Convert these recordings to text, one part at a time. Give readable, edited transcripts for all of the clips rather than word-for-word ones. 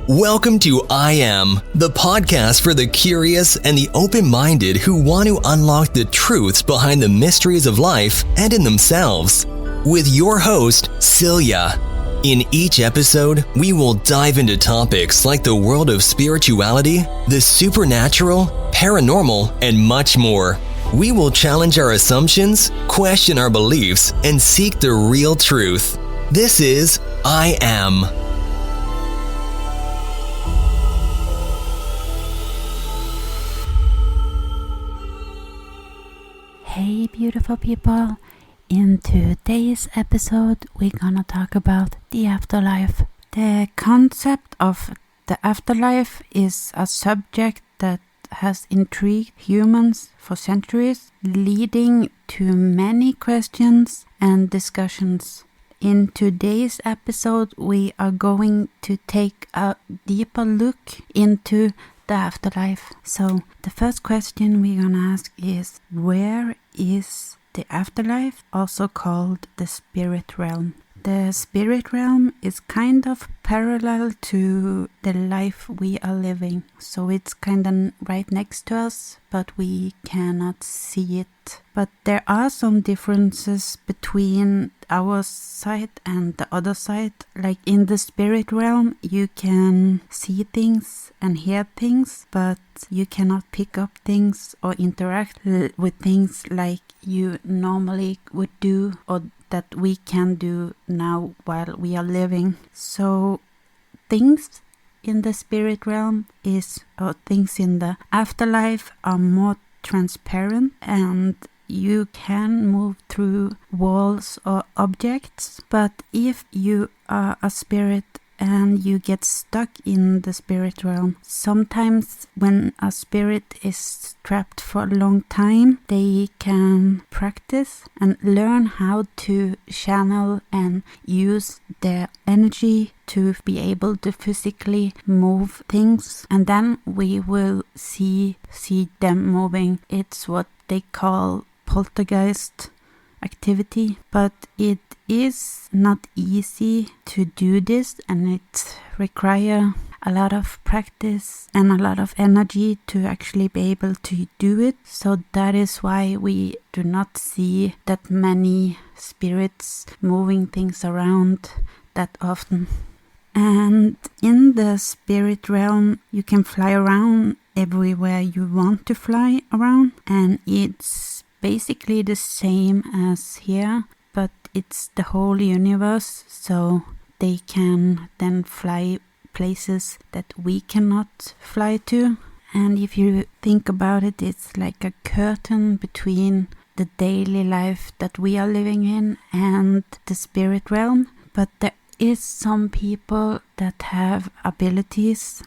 Welcome to I Am, the podcast for the curious and the open-minded who want to unlock the truths behind the mysteries of life and in themselves. With your host, Celia. In each episode, we will dive into topics like the world of spirituality, the supernatural, paranormal, and much more. We will challenge our assumptions, question our beliefs, and seek the real truth. This is I Am. Hey beautiful people, in today's episode we're gonna talk about the afterlife. The concept of the afterlife is a subject that has intrigued humans for centuries, leading to many questions and discussions. In today's episode we are going to take a deeper look into the afterlife. So the first question we're gonna ask is, where is the afterlife, also called the spirit realm? The spirit realm is kind of parallel to the life we are living. So it's kind of right next to us, but we cannot see it. But there are some differences between our side and the other side. Like in the spirit realm, you can see things and hear things, but you cannot pick up things or interact with things like you normally would do, or that we can do now while we are living. So things in the spirit realm or things in the afterlife are more transparent, and you can move through walls or objects. But if you are a spirit and you get stuck in the spirit realm, sometimes when a spirit is trapped for a long time, they can practice and learn how to channel and use their energy to be able to physically move things, and then we will see them moving. It's what they call poltergeist activity, but it is not easy to do this, and it requires a lot of practice and a lot of energy to actually be able to do it. So that is why we do not see that many spirits moving things around that often. And in the spirit realm, you can fly around everywhere you want to fly around, and it's basically the same as here, but it's the whole universe, so they can then fly places that we cannot fly to. And if you think about it, it's like a curtain between the daily life that we are living in and the spirit realm. But there is some people that have abilities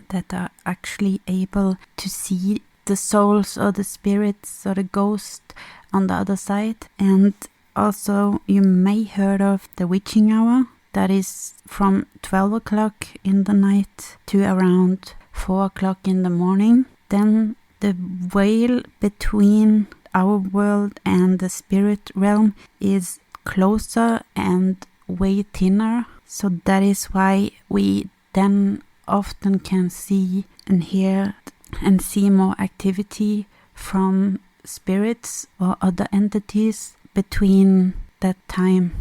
that are actually able to see the souls or the spirits or the ghost on the other side. And also you may heard of the witching hour. That is from 12 o'clock in the night to around 4 o'clock in the morning. Then the veil between our world and the spirit realm is closer and way thinner. So that is why we then often can see and hear and see more activity from spirits or other entities between that time.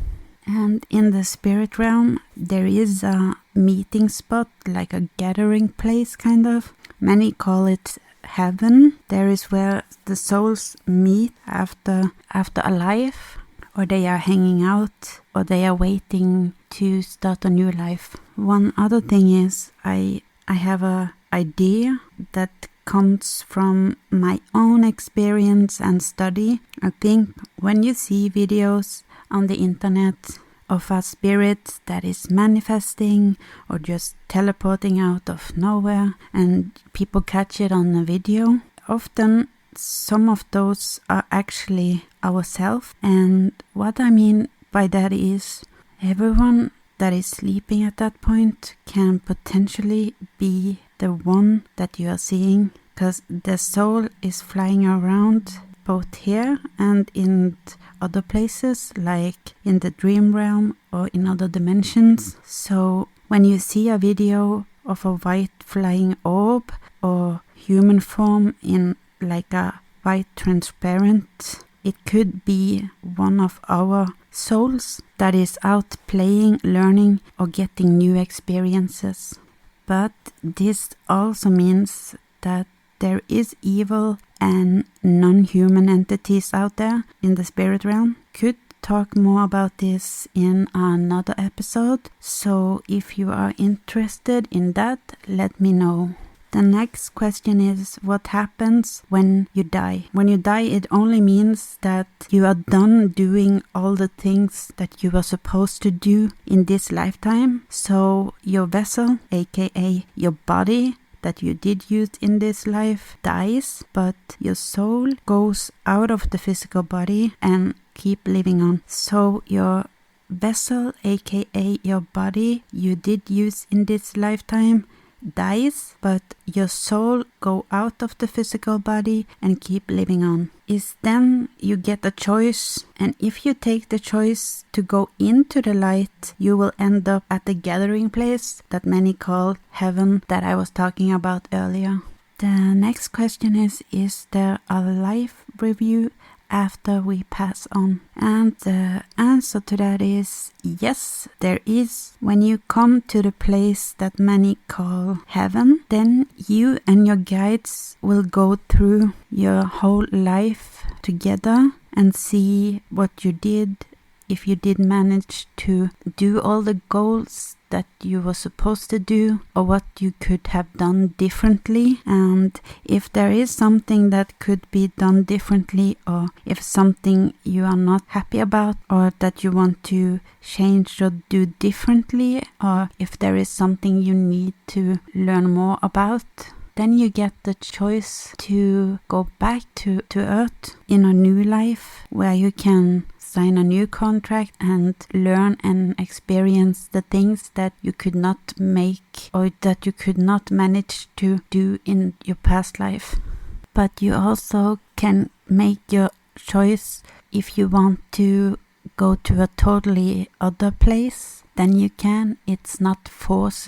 And in the spirit realm, there is a meeting spot, like a gathering place kind of. Many call it heaven. There is where the souls meet after a life, or they are hanging out, or they are waiting to start a new life. One other thing is I have a idea that comes from my own experience and study. I think when you see videos on the internet of a spirit that is manifesting or just teleporting out of nowhere, and people catch it on a video, often some of those are actually ourselves. And what I mean by that is everyone that is sleeping at that point can potentially be the one that you are seeing, because the soul is flying around both here and in other places, like in the dream realm or in other dimensions. So when you see a video of a white flying orb or human form in like a white transparent. It could be one of our souls that is out playing, learning, or getting new experiences. But this also means that there is evil and non-human entities out there in the spirit realm. Could talk more about this in another episode, so if you are interested in that, let me know. The next question is, what happens when you die? When you die, it only means that you are done doing all the things that you were supposed to do in this lifetime. So your vessel, aka your body that you did use in this life, dies, but your soul goes out of the physical body and keep living on. So your vessel, aka your body you did use in this lifetime, dies, but your soul go out of the physical body and keep living on. Is then you get a choice, and if you take the choice to go into the light, you will end up at the gathering place that many call heaven that I was talking about earlier. The next question is there a life review after we pass on? And the answer to that is yes, there is. When you come to the place that many call heaven, then you and your guides will go through your whole life together and see what you did, if you did manage to do all the goals that you were supposed to do, or what you could have done differently. And if there is something that could be done differently, or if something you are not happy about, or that you want to change or do differently, or if there is something you need to learn more about, then you get the choice to go back to Earth in a new life where you can sign a new contract and learn and experience the things that you could not make or that you could not manage to do in your past life. But you also can make your choice if you want to go to a totally other place. Then you can. It's not forced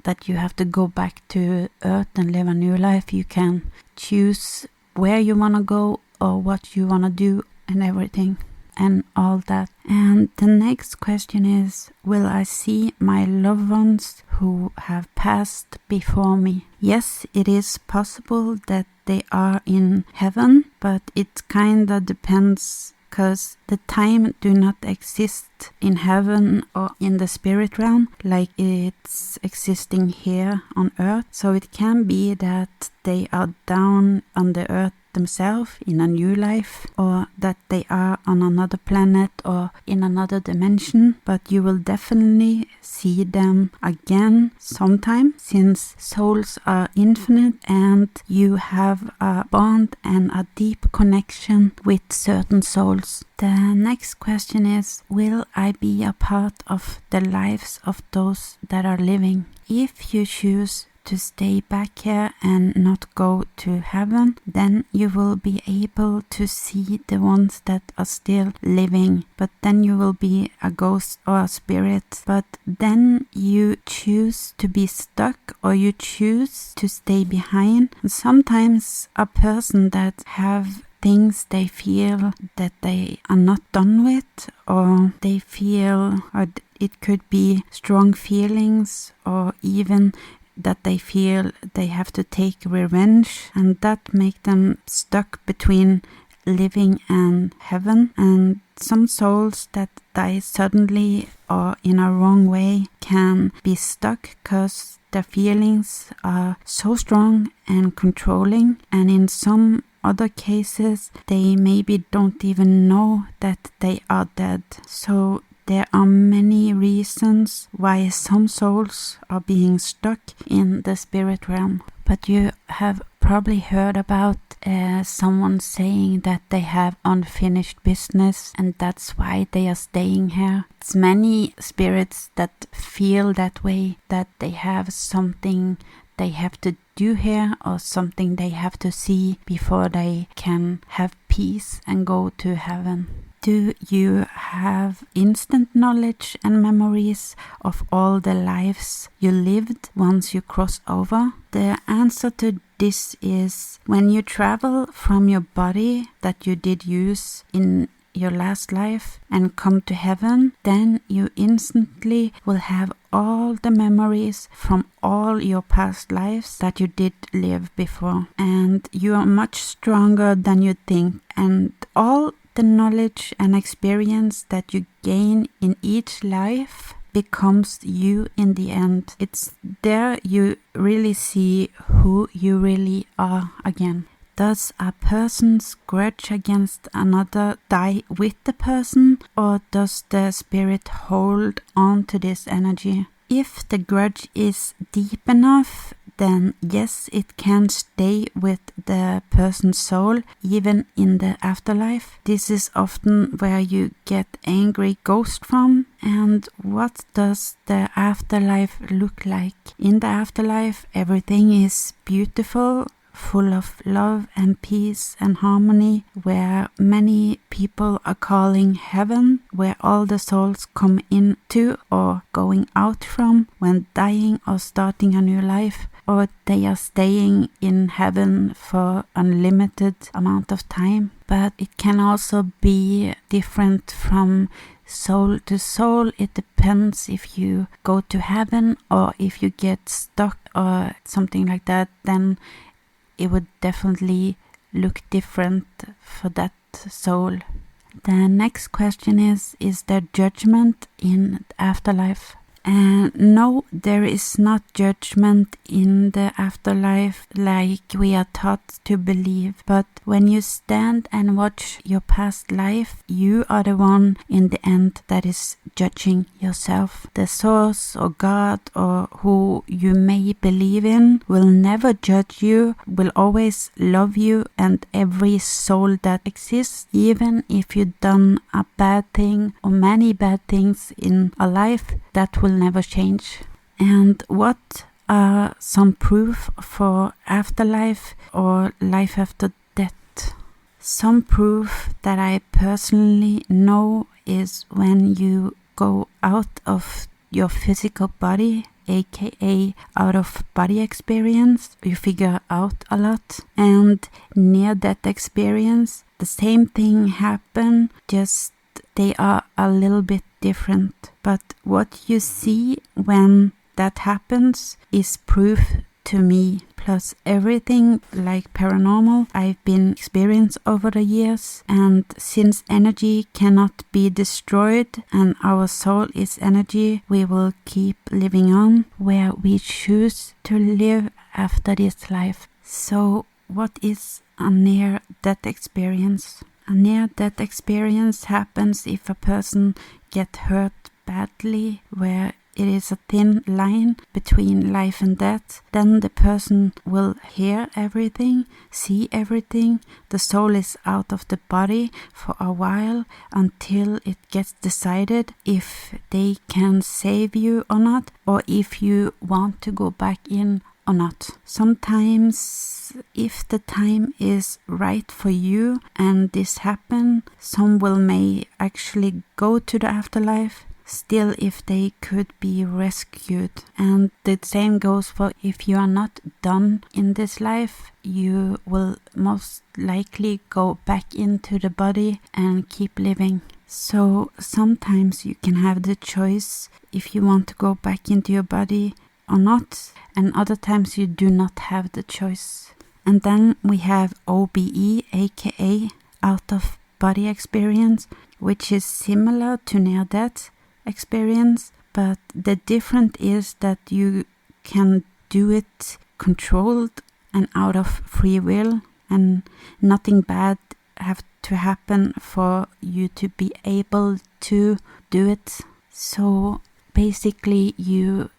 that you have to go back to Earth and live a new life. You can choose where you want to go or what you want to do and everything and all that. And the next question is, will I see my loved ones who have passed before me? Yes, it is possible that they are in heaven, but it kinda depends, because the time do not exist in heaven or in the spirit realm like it's existing here on Earth. So it can be that they are down on the Earth themselves in a new life, or that they are on another planet or in another dimension, but you will definitely see them again sometime, since souls are infinite and you have a bond and a deep connection with certain souls. The next question is, will I be a part of the lives of those that are living? If you choose to stay back here and not go to heaven, then you will be able to see the ones that are still living, but then you will be a ghost or a spirit. But then you choose to be stuck or you choose to stay behind. And sometimes a person that have things they feel that they are not done with, or they feel, or it could be strong feelings, or even that they feel they have to take revenge, and that make them stuck between living and heaven. And some souls that die suddenly or in a wrong way can be stuck because their feelings are so strong and controlling, and in some other cases they maybe don't even know that they are dead. So there are many reasons why some souls are being stuck in the spirit realm. But you have probably heard about someone saying that they have unfinished business and that's why they are staying here. It's many spirits that feel that way, that they have something they have to do here or something they have to see before they can have peace and go to heaven. Do you have instant knowledge and memories of all the lives you lived once you cross over? The answer to this is when you travel from your body that you did use in your last life and come to heaven, then you instantly will have all the memories from all your past lives that you did live before. And you are much stronger than you think. And all the knowledge and experience that you gain in each life becomes you in the end. It's there you really see who you really are again. Does a person's grudge against another die with the person, or does the spirit hold on to this energy? If the grudge is deep enough, then yes, it can stay with the person's soul, even in the afterlife. This is often where you get angry ghosts from. And what does the afterlife look like? In the afterlife, everything is beautiful, full of love and peace and harmony, where many people are calling heaven, where all the souls come into or going out from when dying or starting a new life, or they are staying in heaven for unlimited amount of time. But it can also be different from soul to soul. It depends if you go to heaven or if you get stuck or something like that, then it would definitely look different for that soul. The next question is there judgment in the afterlife? No, there is not judgment in the afterlife like we are taught to believe. But when you stand and watch your past life, you are the one in the end that is judging yourself. The source or God or who you may believe in will never judge you, will always love you and every soul that exists, even if you've done a bad thing or many bad things in a life. That will never change. And what are some proof for afterlife or life after death? Some proof that I personally know is when you go out of your physical body, aka out of body experience, you figure out a lot. And near death experience, the same thing happen, just they are a little bit different. But what you see when that happens is proof to me, plus everything like paranormal I've been experienced over the years. And since energy cannot be destroyed and our soul is energy, we will keep living on where we choose to live after this life. So what is a near-death experience? A near-death experience happens if a person gets hurt badly, where it is a thin line between life and death. Then the person will hear everything, see everything. The soul is out of the body for a while until it gets decided if they can save you or not, or if you want to go back in or not. Sometimes, if the time is right for you and this happen, some may actually go to the afterlife still if they could be rescued. And the same goes for if you are not done in this life, you will most likely go back into the body and keep living. So sometimes you can have the choice if you want to go back into your body or not, and other times you do not have the choice. And then we have OBE, aka out of body experience, which is similar to near-death experience, but the difference is that you can do it controlled and out of free will, and nothing bad have to happen for you to be able to do it. So basically you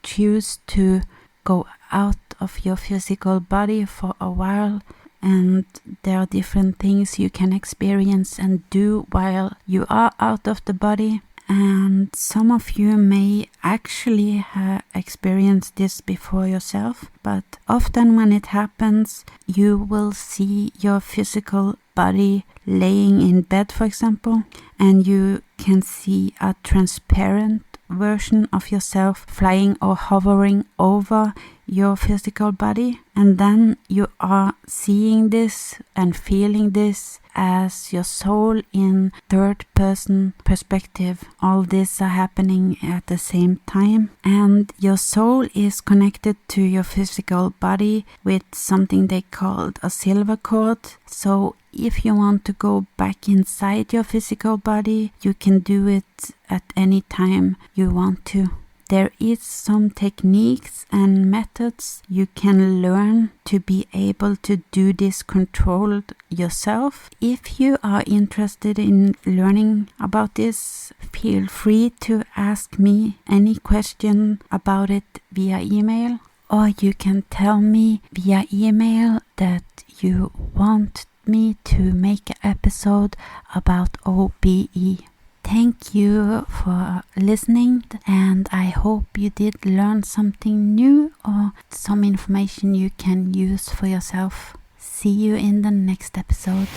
choose to go out of your physical body for a while, and there are different things you can experience and do while you are out of the body. And some of you may actually have experienced this before yourself, but often when it happens, you will see your physical body laying in bed, for example, and you can see a transparent version of yourself flying or hovering over your physical body, and then you are seeing this and feeling this as your soul in third person perspective. All this are happening at the same time, and your soul is connected to your physical body with something they called a silver cord. So if you want to go back inside your physical body, you can do it at any time you want to. There is some techniques and methods you can learn to be able to do this controlled yourself. If you are interested in learning about this, feel free to ask me any question about it via email, or you can tell me via email that you want me to make an episode about OBE. Thank you for listening, and I hope you did learn something new or some information you can use for yourself. See you in the next episode.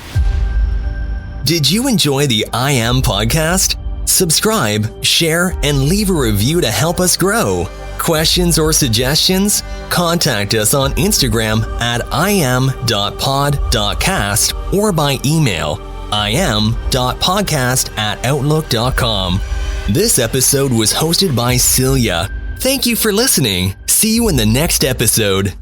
Did you enjoy the I Am podcast? Subscribe, share, and leave a review to help us grow. Questions or suggestions? Contact us on Instagram at iam.pod.cast or by email iam.podcast@outlook.com. This episode was hosted by Celia. Thank you for listening. See you in the next episode.